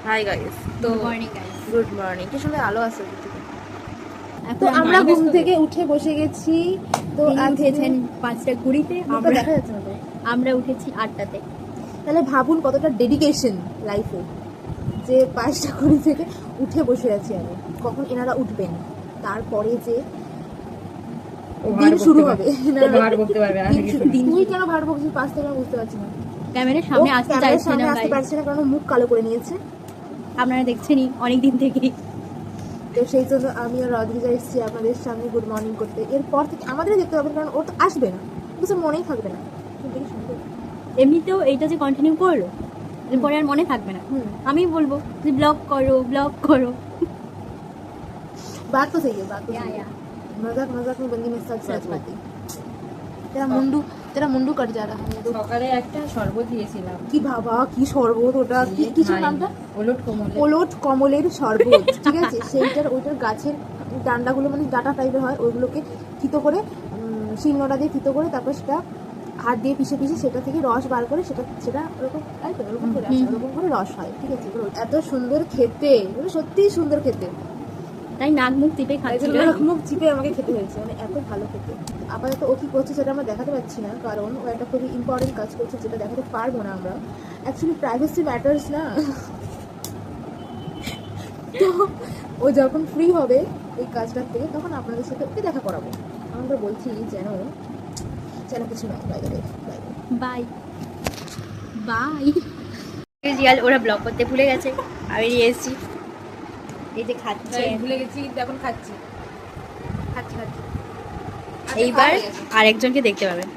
Hi guys, তো morning guys, good morning. কি সুন্দর আলো আছে। তো আমরা ঘুম থেকে উঠে বসে গেছি। তো উঠেছেন 5:20-তে, আমরা দেখা যাচ্ছে না, আমরা উঠেছি 8টাতে। তাহলে ভাবুন কতটা ডেডিকেশন লাইফে, যে 5:20 থেকে উঠে বসে আছি আমি। কখন এনারা উঠবেন, তারপরে যে দিন শুরু হবে। ভার বলতে পারবে না। তুই কেন ভার বকছিস 5 থেকে? আমি বুঝতে পারছি না। ক্যামেরার সামনে আসতে চাইছে না, আসতে পারছে না কারণ মুখ কালো করে নিয়েছে। আপনারা দেখছেনই অনেক দিন থেকেই। তো সেই জন্য আমি আর রদ্রিজা এসেছি আপনাদের সামনে গুড মর্নিং করতে। এরপর থেকে আমাদের দেখতে হবে, কারণ ও তো আসবে না, কিছু মনেই থাকবে না। এমনিতেও এইটা যে কন্টিনিউ করলো, এরপরে আর মনে থাকবে না। আমি বলবো যে ব্লগ করো, ব্লগ করো। बात तो सही है, बात तो सही है। मजाक मजाक में बंदी में सच सच बात है। तेरा मुंडू कट जा रहा है। সকালে একটা শরবত দিয়েছিলাম। কি বাবা, কি শরবত ওটা, কি কিছু নামটা ওলট কমলের শরবত, ঠিক আছে? সেইটার ওইটার গাছের ডান্ডাগুলো মানে ডাটা টাইপের হয়, ওইগুলোকে থিতো করে শিলনোড়া দিয়ে থিতো করে তারপর সেটা হাত দিয়ে পিষে পিষে সেটা থেকে রস বার করে সেটা ওরকম ওরকম করে আসে, ওরকম করে রস হয়, ঠিক আছে? এত সুন্দর খেতে, মানে সত্যিই সুন্দর খেতে। তাই নাক মুখ টিপে খাচ্ছি, নাক মুখ চিপে আমাকে খেতে হয়েছে, মানে এত ভালো খেতে। আপাতত ও কি করছে সেটা আমরা দেখাতে পারছি না, কারণ ও একটা খুবই ইম্পর্টেন্ট কাজ করছে যেটা দেখাতে পারবো না আমরা। অ্যাকচুয়ালি প্রাইভেসি ম্যাটার্স না। তো ও যখন ফ্রি হবে এই কাজটার থেকে, তখন আপনাদের সাথে ওকে দেখা করাবো। আমরা বলছি যেন কিছু নয়। Bye bye. জিয়াল ওরা ব্লগ করতে ভুলে গেছে, আমি নিয়ে এসেছি। এই যে খাচ্ছে, ভুলে গেছি, এখন খাচ্ছি। এইবার আরেকজনকে দেখতে পাবেন।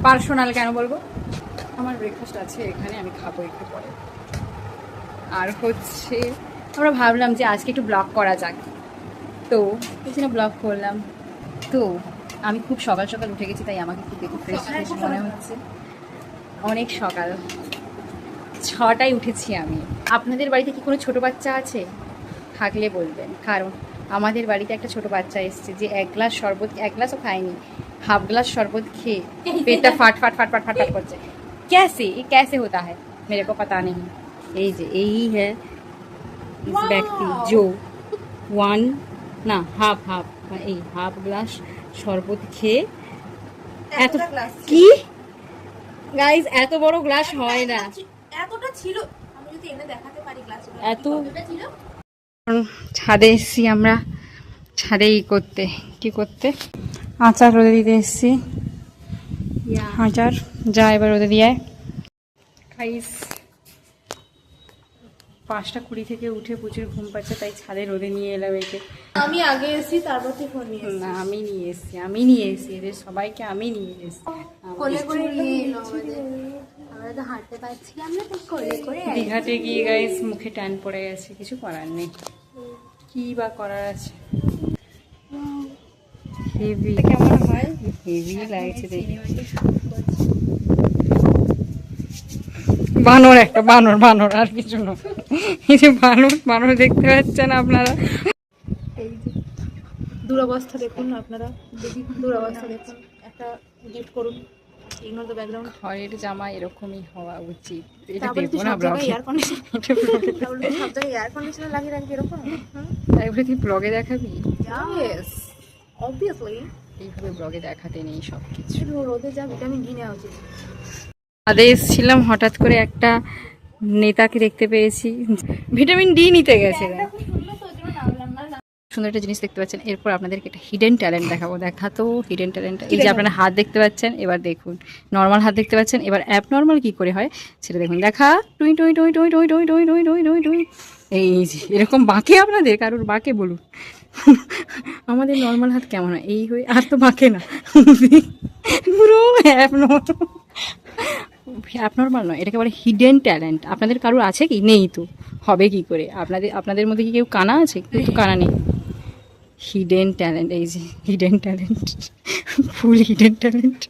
পার্সোনাল কেন বলবো, আমার ব্রেকফাস্ট আছে এখানে, আমি খাবো একটু পরে। আর হচ্ছে আমরা ভাবলাম যে আজকে একটু ব্লগ করা যাক, তো এই জন্য ব্লগ করলাম। তো আমি খুব সকাল সকাল উঠে গেছি, তাই আমাকে খুব একটু ফ্রেশ ফ্রেশ মনে হচ্ছে। অনেক সকাল, 6টায় উঠেছি আমি। আপনাদের বাড়িতে কি কোনো ছোটো বাচ্চা আছে? থাকলে বলবেন, কারণ আমাদের বাড়িতে একটা ছোট বাচ্চা এসেছে যে 1 গ্লাস শরবত, 1 গ্লাসও খায়নি, হাফ গ্লাস শরবত খেয়ে পেটটা ফাট ফাট ফাট ফাট ফাট ফাট করছে। कैसे होता है मेरे को पता नहीं। এই যে এই है इस व्यक्ति जो হাফ গ্লাস শরবত খেয়ে এত কি গাইস, এত বড় গ্লাস হয় না, এতটা ছিল। আমি যদি এনে দেখাতে পারি গ্লাসটা এতটা ছিল। ছাদে এসছি আমরা, ছাদে কি করতে আচার রোদে দিতে এসছি। আচার যা এবার রোদে দিয়ে খাইস। 5:20 থেকে উঠে প্রচুর ঘুম পাচ্ছে, তাই ছাদে রোদে নিয়ে এলাম একে। আমি আগে এসেছি, তারপর তুই ফোন নিয়ে না, আমি নিয়ে এসেছি এদের সবাইকে, আমি নিয়ে এসেছি। কোলে করে নিয়ে এলো। আমরা তো হাঁটতে পারছিলাম না, তো কোলে করে দীঘাতে গিয়ে গাইস মুখে ট্যান পড়ে গেছে, কিছু করার নেই, কি বা করার আছে। হেভি কেমন হয়, হেভি লাগছে দেখে। বানর আর কিছু না। এই যে বানর দেখতে পাচ্ছেন আপনারা, এই যে দুরবস্থা দেখুন আপনারা, দুরবস্থা দেখুন। একটা গিফট করুন, ইগনোর দ্য ব্যাকগ্রাউন্ড। ঘরের জামা এরকমই হওয়া উচিত। এটা তারপরে দেখবো তুই না সব ব্লগে, জায়গায় এয়ার কন্ডিশনার, তাহলে তুই সব জায়গায় এয়ার কন্ডিশনার লাগিয়ে রাখবি এরকম? তারপরে তুই ব্লগে দেখাবি? Yes, obviously. এইভাবে ব্লগে দেখাতে নেই সব কিছু। শুধু রোদে যা ভিটামিন ডি নেওয়া উচিত। ছাদে এসেছিলাম, হঠাৎ করে একটা নেতাকে দেখতে পেয়েছি, ভিটামিন ডি নিতে গেছে। সুন্দর একটা জিনিস দেখতে পাচ্ছেন। এরপর আপনাদেরকে একটা হিডেন ট্যালেন্ট দেখাবো। দেখাতো হিডেন ট্যালেন্ট, এই যে আপনারা হাত দেখতে পাচ্ছেন, এবার দেখুন নর্মাল হাত দেখতে পাচ্ছেন, এবার অ্যাপ নর্মাল কি করে হয় সেটা দেখুন। দেখা টুই টুই টুই টুই টুই টুই টুই টুই টুই টুই টুই, এই যে এরকম বাঁকে, আপনাদের কারোর বাঁকে বলুন। আমাদের নর্মাল হাত কেমন হয়, এই হয়ে, আর তো বাঁকে না, পুরো অ্যাপ নর্মাল নয়, এটাকে বলে হিডেন ট্যালেন্ট। আপনাদের কারোর আছে কি? নেই তো, হবে কি করে? আপনাদের মধ্যে কি কেউ কানা আছে? কেউ তো কানা নেই। হিডেন ট্যালেন্ট, এই যে হিডেন ট্যালেন্ট, ফুল হিডেন ট্যালেন্ট।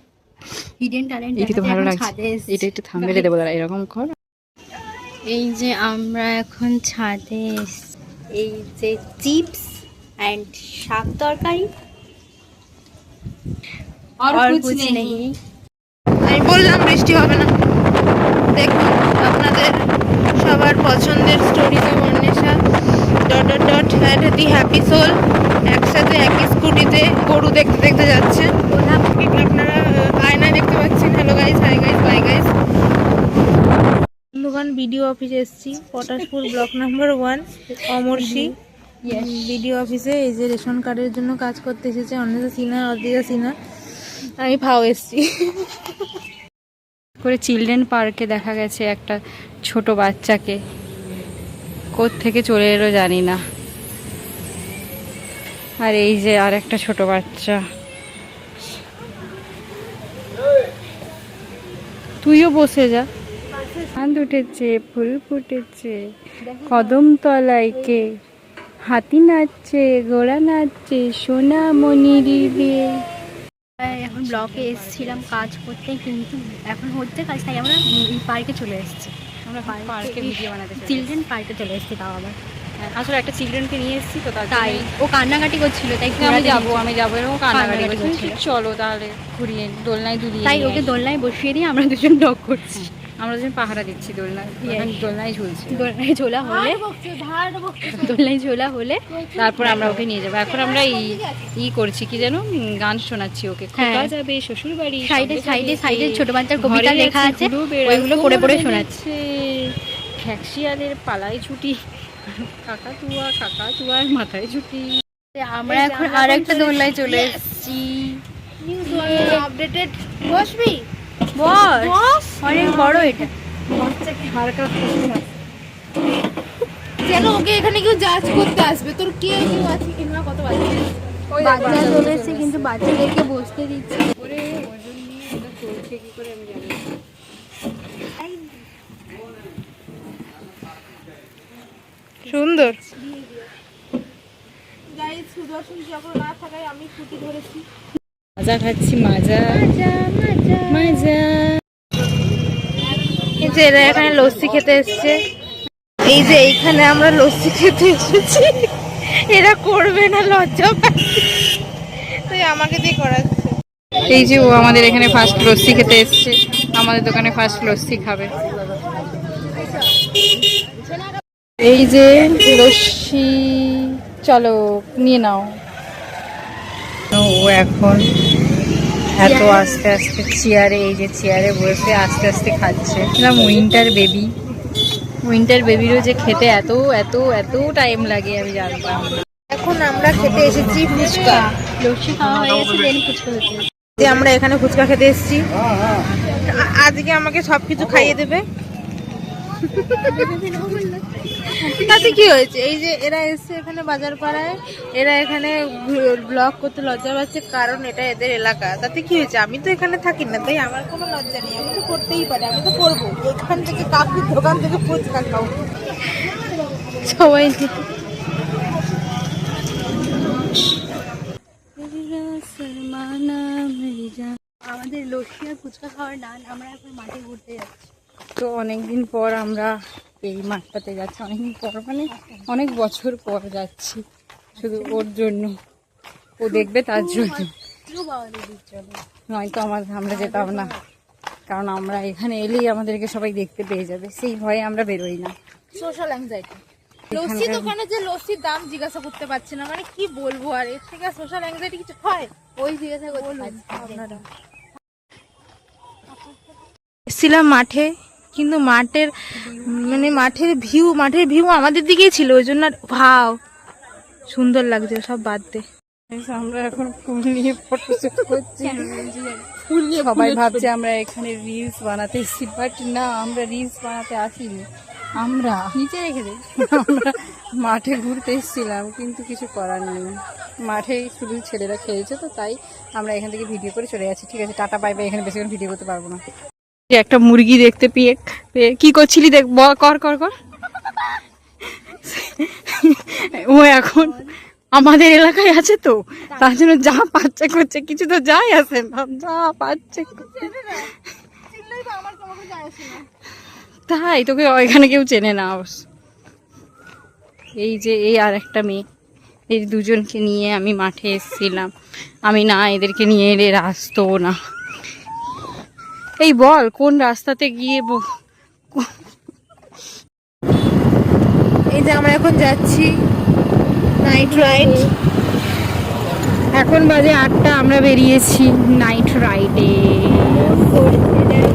এটা তো ভালো লাগছে, এটা একটু থাম্বনেলে দেবো দাঁড়া, এরকম কর। এই যে আমরা এখন ছাদে, এই যে চিপস অ্যান্ড শাক তরকারি, আর কুছ নেই। আমি বললাম বৃষ্টি হবে না, দেখুন আপনাদের সবার পছন্দের স্টোরি তো অন্বেষা দি হ্যাপি সোল একসাথে একই স্কুটিতে গরু দেখতে দেখতে যাচ্ছে। আপনারা আয়নায় দেখতে পাচ্ছেন। Hello guys, hi guys, bye guys. বন্ধুগণ, বিডিও অফিসে এসেছি, পটাশপুর ব্লক নাম্বার 1 অমরশি বিডিও অফিসে। এই যে রেশন কার্ডের জন্য কাজ করতে এসেছে অন্বেষা সিনহা, অদ্রিজা সিনহা। আমি ফাও এসেছি। করে চিলড্রেন পার্কে দেখা গেছে একটা ছোট বাচ্চাকে, কোত্থেকে চলে এলো জানি না। আর এই যে আর একটা ছোট বাচ্চা, তুইও বসে যা। চাঁদ উঠেছে, ফুল ফুটেছে, কদম তলায় কে, হাতি নাচছে, ঘোড়া নাচছে, সোনা মনির বিয়ে। এখন ব্লকে এসেছিলাম কাজ করতে, কিন্তু এখন হচ্ছে কাজ, তাই আমরা এই পার্কে চলে এসেছি। আমরা পার্কে ভিডিও বানাতে চাই, চিলড্রেন পার্কে চলে এসেছি। তাও আবার আসলে একটা চিলড্রেনকে নিয়ে এসেছি তো, তাই ও কান্নাকাটি করছিল, তাই আমি যাবো এরকম কান্নাকাটি কান্নাকাটি করছিল। করছিল। চলো তাহলে ঘুরিয়ে দোলনায় দুলিয়ে তাই নিয়ে ওকে আসি। দোলনায় বসিয়ে দিয়ে আমরা দুজন ডগ করছি। আমরা দুজন পাহারা দিচ্ছি দোলনায়, এখন দোলনায় ঝুলছি। দোলনায় ঝোলা হলে দোলনায় ঝোলা হলে তারপর আমরা ওকে নিয়ে যাবো। এখন আমরা ই করছি কি যেন, গান শোনাচ্ছি ওকে। হ্যাঁ। খোকা যাবে শ্বশুর বাড়ি, সাইডে সবে সাইডে যাবে সাইডে কে, ছোট বাচ্চার কবিতা ঘরে লেখা আছে, ঘুরু বেড়াল, ওইগুলো পড়ে পড়ে কোমর শোনাচ্ছে। বেঁধেছে, খ্যাকশিয়ালের পালায় ছুটি, কাকাতুয়ার মাথায় ছুটি। আমরা এখন আর একটা দোলনায় চলে এসেছি। আপডেটেড বসবি বস অনেক বড় এটা। যেন ওকে এখানে কেউ জাজ করতে আসবে, তোর কে কেউ আছে কিনা, কত বাজে। বাচ্চা চলে এসেছে, কিন্তু বাচ্চাদেরকে বসতে দিচ্ছে। সুন্দর গাইস, সুদর্শন যখন না থাকায় আমি স্কুটি ধরেছি। মাজা খাচ্ছি, মাজা মাজা। এই যে এরা এখানে লস্যি খেতে এসছে। এই যে এইখানে আমরা লস্যি খেতে এসেছি, এরা করবে না, লজ্জা পাচ্ছে, তাই আমাকে দিয়ে করাচ্ছে। এই যে ও আমাদের এখানে ফার্স্ট লস্যি খেতে এসছে, আমাদের দোকানে ফার্স্ট লস্যি খাবে। এই যে লস্যি, চলো নিয়ে নাও। ও এখন এত আস্তে আস্তে চেয়ারে, এই যে চেয়ারে বসে আস্তে আস্তে খাচ্ছে। উইন্টার বেবি, উইন্টার বেবিরও যে খেতে এত এত এত টাইম লাগে আমি জানতাম না। এখন আমরা খেতে এসেছি ফুচকা। লস্যি খাওয়া হয়ে গেছে, দেন ফুচকা খেতে এসেছি। যে আমরা এখানে ফুচকা খেতে এসেছি, আজকে আমাকে সবকিছু খাইয়ে দেবে। তাতে কি হয়েছে? এই যে এরা এসছে এখানে বাজার পাড়ায়, এরা এখানে ব্লগ করতে লজ্জা পাচ্ছে, কারণ এটা এদের এলাকা। তাতে কি হয়েছে? আমি তো এখানে থাকি না, তাই আমার কোনো লজ্জা নেই, আমি তো করতেই পারি, আমি তো করবো। এখান থেকে কাকুর দোকান থেকে ফুচকা খাও সবাই। আমাদের লস্যি আর ফুচকা খাওয়ার ডান, আমরা এখন মাঠে ঘুরতে যাচ্ছি। তো অনেকদিন পর আমরা এই মাঠটাতে যাচ্ছি, অনেকদিন পর মানে অনেক বছর পর যাচ্ছি, শুধু ওর জন্য, ও দেখবে তার জন্য, নয়তো আমরা যেতাম না, কারণ আমরা এখানে এলেই আমাদেরকে সবাই দেখতে পেয়ে যাবে, সেই ভয়ে আমরা বেরোই না। Social anxiety. লস্যি দোকানে যে লস্যির দাম জিজ্ঞাসা করতে পারছি না, মানে কি বলবো, আর এর থেকে সোশ্যাল অ্যাংজাইটি কিছু হয়? ওই জিজ্ঞাসা করতে আপনারা এসেছিলাম মাঠে, কিন্তু মাঠের মাঠের ভিউ আমাদের দিকেই ছিল, ওই জন্য ভাও সুন্দর লাগছে, সব বাদ দে। আমরা এখন ফুল নিয়ে ফটোশুট করছি, সবাই ভাবছে আমরা এখানে রিলস বানাতে এসেছি, বাট না, আমরা রিলস বানাতে আসিনি, আমরা নিচে রেখে দে। আমরা মাঠে ঘুরতে এসেছিলাম, কিন্তু কিছু করার নেই, মাঠে শুধু ছেলেরা খেলছে, তো তাই আমরা এখান থেকে ভিডিও করে চলে যাচ্ছি। ঠিক আছে, টাটা বাই বাই, এখানে বেশিক্ষণ ভিডিও করতে পারবো না। একটা মুরগি দেখতে পেয়ে কি করছিলি দেখ, কর কর কর। ও এখন আমাদের এলাকায় আছে তো, তার জন্য যা পাচ্ছে করছে, কিছু তো যায় আসে না, যা পাচ্ছে। তাই তোকে ওইখানে কেউ চেনে না অবশ্য। এই যে এই আর একটা মেয়ে, এই দুজনকে নিয়ে আমি মাঠে এসেছিলাম, আমি না এদেরকে নিয়ে এলে আসতো না। এই বল কোন রাস্তাতে গিয়ে এই যে আমরা এখন যাচ্ছি নাইট রাইড। এখন বাজে 8টা, আমরা বেরিয়েছি নাইট রাইডে।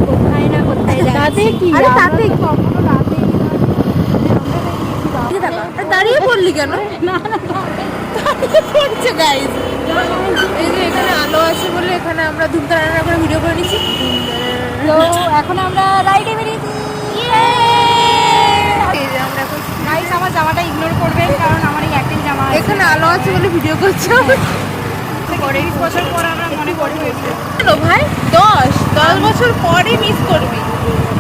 কোথায় না কোথায় তাতে কি আরে তাতে কখনো রাতে দাঁড়িয়ে পড়লি কেন? পড়ছে গাইস। এই যে এখানে আলো আছে বলে এখানে আমরা ধুমধাড়া করে ভিডিও করে নিচ্ছি। তো এখন আমরা রাইডে বেরিয়েছি। এই যে আমরা এখন গাইস আমার জামাটা ইগনোর করবেন, কারণ আমার এই একটাই জামা আছে। এখানে আলো আছে বলে ভিডিও করছি। 30 বছর পর আমরা মনে করি হয়েছে। কেন ভাই 10 বছর পরে মিস করবি,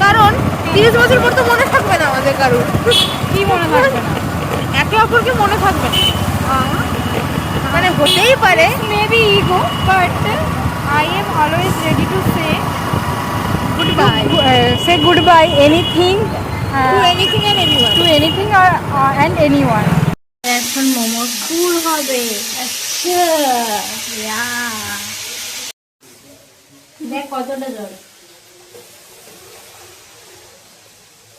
কারণ 30 বছর পর তো মনে থাকবে না আমাদের কারোর। কি মনে থাকবে না? একে অপরকে মনে থাকবে না, মানে হতেই পারে। Maybe ego, but I am always ready to say Goodbye. Say goodbye anything, To anything and anyone. to anything or and anyone. এখন মোমোর ফুল হবে। আচ্ছা, দেখ কতটা জল,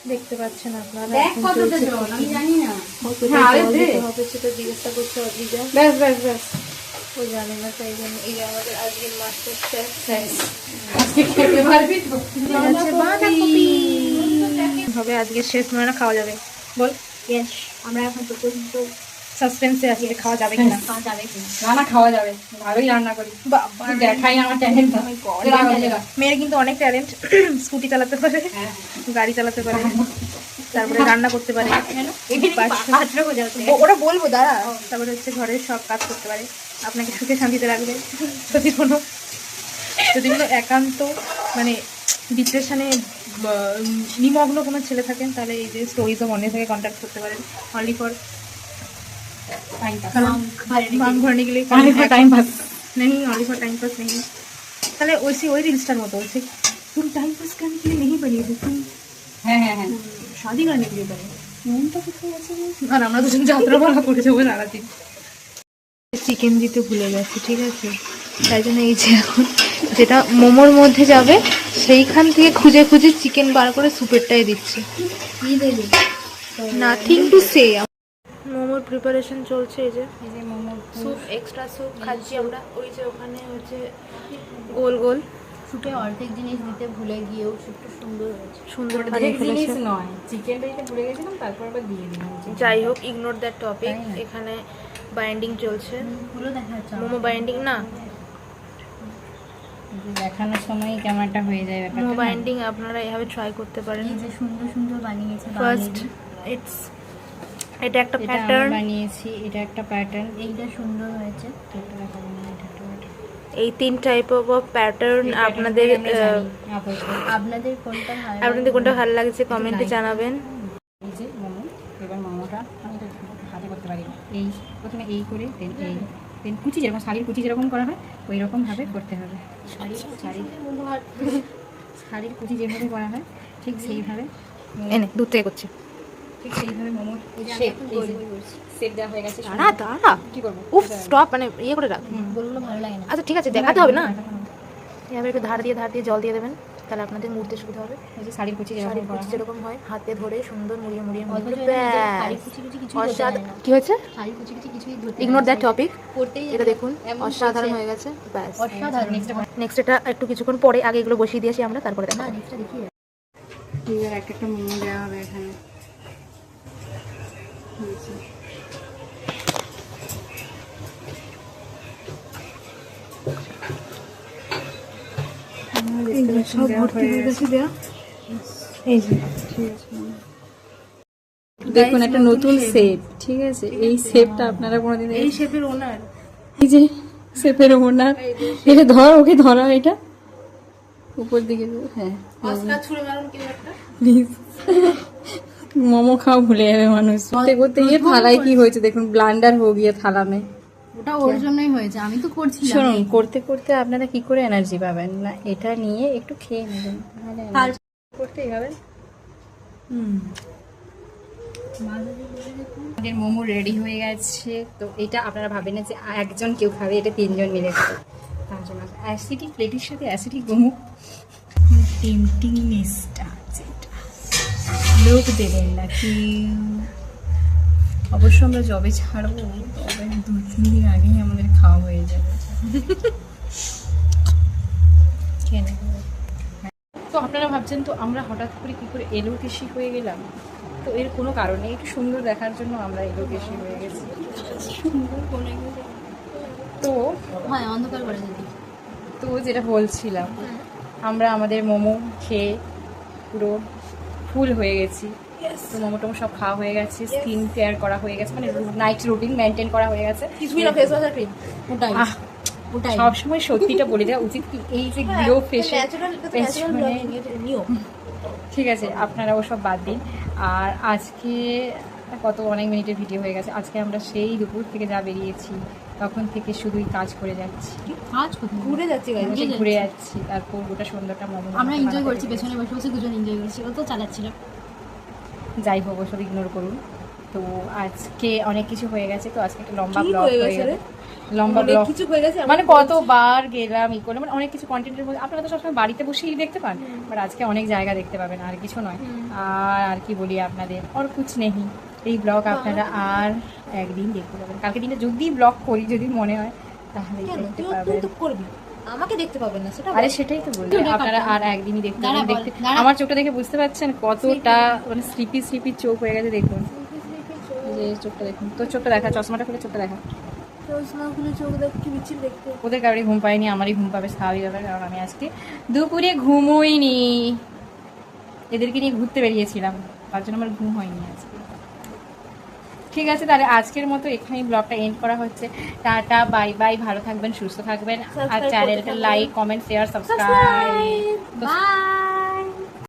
দেখতে পাচ্ছেন আপনারা? দেখ কতটা জল, আমি জানি না। হ্যাঁ, আরে দে। হবে সেটা জিজ্ঞাসা করছে অদ্রিজা। ব্যাস ব্যাস ব্যাস। ও জানে না, তাই জন্য এই আমাদের আজকের মাস্টার শেফ। আজকে খেতে পারবি তো? হবে আজকে শেষ মানে খাওয়া যাবে। বল Yes, আমরা এখন তো পর্যন্ত সাসপেন্সে আজকে খাওয়া যাবে কিনা। খাওয়া যাবে কিনা। রান্না খাওয়া যাবে, ভালোই রান্না করি। বাবা দেখাই আমার ট্যালেন্ট। মেয়ের কিন্তু অনেক ট্যালেন্ট। স্কুটি চালাতে পারে, গাড়ি চালাতে পারে, তারপরে রান্না করতে পারে। পাত্র বোঝাতে ওরা বলবো দাঁড়া। তারপরে হচ্ছে ঘরের সব কাজ করতে পারে, আপনাকে সুখে শান্তিতে রাখবে। যদি কোনো একান্ত মানে ডিপ্রেশনে নিমগ্ন কোনো ছেলে থাকেন, তাহলে এই যে স্টোরিজ অফ অনেক থেকে কন্ট্যাক্ট করতে পারেন। অনলি ফর काम भरने के लिए टाइम पास नहीं, ओनली फॉर टाइम पास नहीं। তাহলে वही रील्सटार मतो वैसे तुम टाइम पास करने के लिए नहीं बनी हो, तुम হ্যাঁ হ্যাঁ হ্যাঁ शादी करने के लिए बनी हो। আর আমরা দুজন যাত্রা বলা করে যাবো সারাদিন। চিকেন দিতে ভুলে গেছি, ঠিক আছে? তাই জন্য এই যে এখন যেটা মোমোর মধ্যে যাবে সেইখান থেকে খুঁজে খুঁজে চিকেন বার করে স্যুপেরটাই দিচ্ছি। কি দেবে? Nothing to say. মোমোর প্রিপারেশন চলছে। এই যে মোমো স্যুপ, এক্সট্রা স্যুপ খাচ্ছি আমরা। ওই যে ওখানে হচ্ছে গোল গোল সুপে অর্ধেক জিনিস দিতে ভুলে গিয়েও সুপটা সুন্দর হয়েছে। সুন্দর অনেক বানিয়ে জিনিস ফেলেছে। নয়, চিকেনটা এটা ভুলে গেছিলাম, তারপর আবার দিয়ে দিলাম। যাই হোক, ইগনোর দ্যাট টপিক। তাই না? এখানে বাইন্ডিং চলছে, পুরো দেখা যাচ্ছে মোমো বাইন্ডিং না, দেখানোর সময় কেমন একটা হয়ে যায় মোমো ব্যাপারটা। বাইন্ডিং আপনারা এভাবে ট্রাই করতে পারেন। এই যে সুন্দর সুন্দর বানিয়েছে ফার্স্ট বাঙালি। এটা একটা এটা প্যাটার্ন। আমি বানিয়েছি, এটা একটা প্যাটার্ন। এইটা সুন্দর হয়েছে। এটা দেখাবো না, এটা একটা pattern। এই 3 টাইপ অফ প্যাটার্ন এই আপনাদের pattern গুলো আমরা জানি, আপাতত। আপনাদের কোনটা ভালো আপনাদের কোনটা ভালো লাগছে কমেন্টে জানাবেন। এই যে মোমো, এবার মোমোটা আমি এটা হাতে করতে পারি না। এই প্রথমে এই করে দেন কুচি, যেরকম শাড়ির কুচি যেরকম করা হয় ওই রকমভাবে করতে হবে। শাড়ির কুচি যেভাবে করা হয় ঠিক সেইভাবে এনে দূর থেকে করছি। ঠিক সেইভাবে মোমোর শেপ শেপ দেওয়া হয়ে গেছে। দাঁড়া দাঁড়া, কি করবো? উফ স্টপ, মানে ইয়ে করে রাখ। বলগুলো ভালো লাগে না। আচ্ছা ঠিক আছে, দেখাতে হবে না। এভাবে একটু ধার দিয়ে জল দিয়ে দেবেন, তাহলে আপনাদের মুড়তে সুবিধা হবে। এই যে শাড়ির কুচি যেরকম শাড়ির করা কুচি হয় যেরকম হয় হাতে ধরে সুন্দর মুড়িয়ে মুড়িয়ে অথচ মুড়িয়ে এরা নিজের ব্যাস। শাড়ি কুচি কুচি কিছুই ধরতে অসাধারণ। জানে না। কি হয়েছে? শাড়ি কুচি কুচি কিছুই ধরতে ইগনোর জানে দ্যাট না। টপিক। করতেই এটা দেখুন এমন অসাধারণ করছে। হয়ে গেছে, ব্যাস। অসাধারণ। নেক্সট এটা একটু কিছুক্ষণ পরে, আগে এগুলো বসিয়ে দিয়েছি আমরা, তারপরে না, দেখা। নেক্সটটা দেখি। এবার একটা মোমো দেওয়া হবে এখানে। সব ভর্তি হয়ে গেছে দেয়া। এই যে দেখুন একটা নতুন শেপ, ঠিক আছে? এই শেপটা আপনারা কোনোদিন এই শেপের ওনার। এই যে শেপের ওনার, এটা ধর, ওকে ধরা, এটা উপর দিকে দে। হ্যাঁ অস্কার ছুঁড়ে মারুন কেউ একটা। প্লিজ। মোমো খাওয়া ভুলে যাবে মানুষ। করতে করতে গিয়ে থালায় কি হয়েছে দেখুন, ব্লান্ডার হয়ে গিয়ে থালা মে। ওটা ওর জন্যই হয়েছে, আমি তো করছিলাম। শুনুন, করতে করতে আপনারা কি করে এনার্জি পাবেন না? এটা নিয়ে একটু খেয়ে নেবেন, নাহলে energy করতেই হবে। আমাদের মোমো রেডি হয়ে গেছে। তো এটা আপনারা ভাবেন না যে একজন কেউ খাবে, এটা 3 জন মিলে খাবে। তার জন্য অ্যাসিডি প্লেটের সাথে অ্যাসিডি মোমো টেম্পটিং নেসটা লোক দেবেন না কেউ। অবশ্য আমরা যবে ছাড়বো তবে 2-3 দিন আগেই আমাদের খাওয়া হয়ে যাবে। খেয়ে নে। তো আপনারা ভাবছেন তো আমরা হঠাৎ করে কী করে এলোকেশি হয়ে গেলাম, তো এর কোনো কারণ নেই, একটু সুন্দর দেখার জন্য আমরা এলোকেশি হয়ে গেছি। সুন্দর কোনো তো হয় অন্ধকার করে যদি তো যেটা বলছিলাম, আমরা আমাদের মোমো খেয়ে পুরো ফুল হয়ে গেছি। তো মোমো টোমো সব খাওয়া হয়ে গেছে, স্কিন কেয়ার করা হয়ে গেছে, মানে নাইট রুটিন মেনটেন করা হয়ে গেছে। কিছুই না, ফেস ওয়াশ আর ক্রিম ওটাই আহ, ওটাই সবসময় সত্যিটা বলে দেওয়া উচিত কি, এই যে গ্লো ফেসে ন্যাচারাল নিয়ম। ঠিক আছে, আপনারা ওসব বাদ দিন। আর আজকে কত অনেক মিনিটের ভিডিও হয়ে গেছে। আজকে আমরা সেই দুপুর থেকে যা বেরিয়েছি তখন থেকে শুধুই কাজ করে যাচ্ছি, কাজ কোথায় ঘুরে যাচ্ছি গাইজ। বসে ঘুরে যাচ্ছি, তারপর গোটা সন্ধ্যাটা মোমো আমরা বানাতে এনজয় বানাতে করছি, কেটে পেছনে বসে বসে দুজন এনজয় করছি, ও তো চালাচ্ছিল। যাই হোক ওসব ইগনোর করুন। তো আজকে অনেক কিছু হয়ে গেছে, তো আজকে একটা লম্বা কি ব্লগ হয়ে হয়ে গেছে গেল। রে? লম্বা অনেক ব্লগ কিছু হয়ে গেছে, মানে কতবার গেলাম ই করে, মানে অনেক কিছু কন্টেন্টের মধ্যে আপনারা তো সবসময় বাড়িতে বসেই দেখতে পান, বাট আজকে অনেক জায়গা দেখতে পাবেন, আর কিছু নয়। আর কি বলি আপনাদের, আর কুছ নেই, এই ব্লগ আপনারা আর একদিন দেখতে পাবেন। কালকে দিনে যদি ব্লগ করি, যদি মনে হয় তাহলে কেন দেখতে তুই পাবেন। তো করবি, আমাকে দেখতে পাবেন না সেটা আরে সেটাই তো বলছি, ওটা আপনারা কাটতে আর একদিনই দেখতে দাঁড়া পাবেন। বল, দেখতে দাঁড়া। আমার চোখটা দেখে বুঝতে পারছেন কতটা মানে স্লিপি স্লিপি চোখ হয়ে গেছে, দেখুন এই যে চোখটা দেখুন। তো চোখটা দেখা, চশমাটা খুলে চোখটা দেখা। চশমাগুলো চোখ দেখ কি বিচ্ছিরি দেখতে। ওদের কারোরই ঘুম পায়নি, আমারই ঘুম পাবে স্বাভাবিক ব্যাপার, কারণ আমি আজকে দুপুরে ঘুমোইনি, এদেরকে নিয়ে ঘুরতে বেরিয়েছিলাম, তার জন্য আমার ঘুম হয়নি আজকে। ঠিক আছে, তাহলে আজকের মতো এখানেই ব্লগটা এন্ড করা হচ্ছে। টাটা, বাই বাই, ভালো থাকবেন, সুস্থ থাকবেন, আর Subscribe করতে চ্যানেলটা থাকবেন। Like, comment, share, subscribe. By.